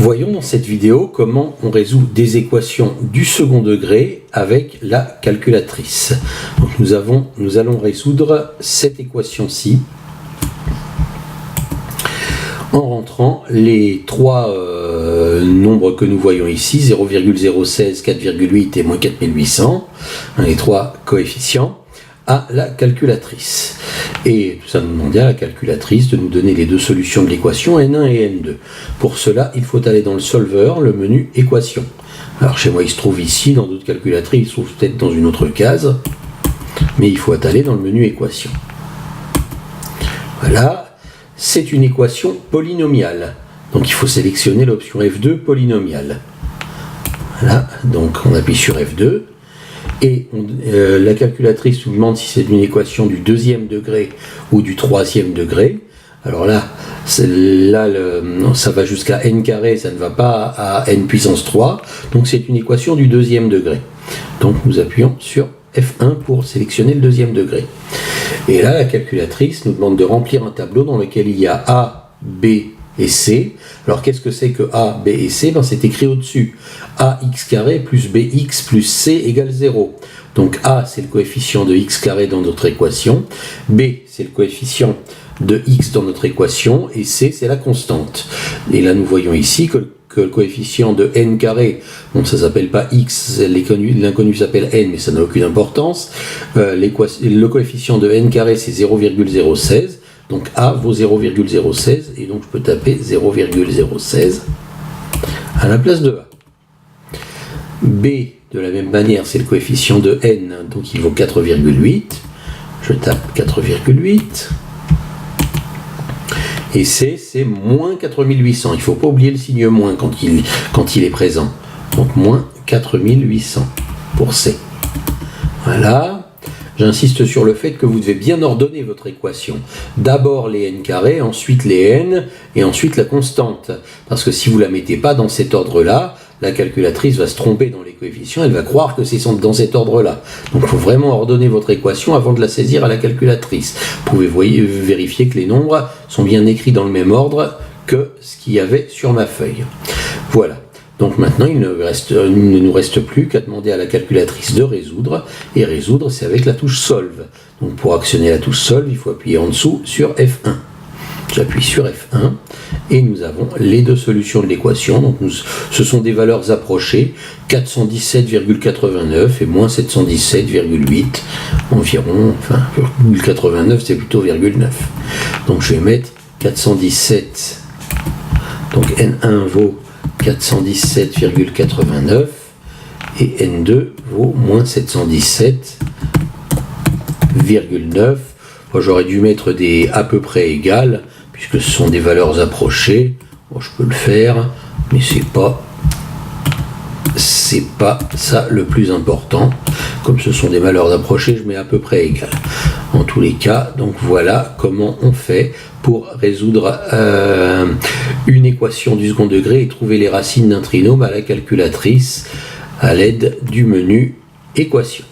Voyons dans cette vidéo comment on résout des équations du second degré avec la calculatrice. Donc nous allons résoudre cette équation-ci en rentrant les trois nombres que nous voyons ici, 0,016, 4,8 et moins 4800, les trois coefficients, à la calculatrice. Et tout ça nous demandait à la calculatrice de nous donner les deux solutions de l'équation N1 et N2. Pour cela, il faut aller dans le solver, le menu équation. Alors chez moi, il se trouve ici, dans d'autres calculatrices, il se trouve peut-être dans une autre case, mais il faut aller dans le menu équation. Voilà, c'est une équation polynomiale. Donc il faut sélectionner l'option F2 polynomiale. Voilà, donc on appuie sur F2. Et la calculatrice nous demande si c'est une équation du deuxième degré ou du troisième degré. Alors là, ça va jusqu'à n carré, ça ne va pas à n puissance 3. Donc c'est une équation du deuxième degré. Donc nous appuyons sur F1 pour sélectionner le deuxième degré. Et là, la calculatrice nous demande de remplir un tableau dans lequel il y a A, B et C. Alors qu'est-ce que c'est que A, B et C? C'est écrit au-dessus. AX carré plus BX plus C égale 0. Donc A, c'est le coefficient de x carré dans notre équation. B, c'est le coefficient de x dans notre équation. Et C, c'est la constante. Et là, nous voyons ici que le coefficient de n carré, bon, ça s'appelle pas x, l'inconnu s'appelle n, mais ça n'a aucune importance. Le coefficient de n carré, c'est 0,016. Donc A vaut 0,016 et donc je peux taper 0,016 à la place de A. B, de la même manière, c'est le coefficient de n, donc il vaut 4,8. Je tape 4,8. Et C, c'est moins 4800. Il ne faut pas oublier le signe moins quand il est présent. Donc moins 4800 pour C. Voilà. J'insiste sur le fait que vous devez bien ordonner votre équation. D'abord les n carrés, ensuite les n, et ensuite la constante. Parce que si vous ne la mettez pas dans cet ordre-là, la calculatrice va se tromper dans les coefficients, elle va croire que c'est dans cet ordre-là. Donc il faut vraiment ordonner votre équation avant de la saisir à la calculatrice. Vous pouvez vérifier que les nombres sont bien écrits dans le même ordre que ce qu'il y avait sur ma feuille. Voilà. Donc maintenant, il ne nous reste plus qu'à demander à la calculatrice de résoudre. Et résoudre, c'est avec la touche Solve. Donc pour actionner la touche Solve, il faut appuyer en dessous sur F1. J'appuie sur F1 et nous avons les deux solutions de l'équation. Donc ce sont des valeurs approchées, 417,89 et moins 717,8 environ. Enfin, 89 c'est plutôt 0,9. Donc je vais mettre 417. Donc N1 vaut 417,89 et N2 vaut moins 717,9. J'aurais dû mettre des à peu près égales puisque ce sont des valeurs approchées. Bon, je peux le faire, mais c'est pas ça le plus important. Comme ce sont des valeurs approchées, je mets à peu près égales. En tous les cas, donc voilà comment on fait pour résoudre une équation du second degré et trouver les racines d'un trinôme à la calculatrice à l'aide du menu équation.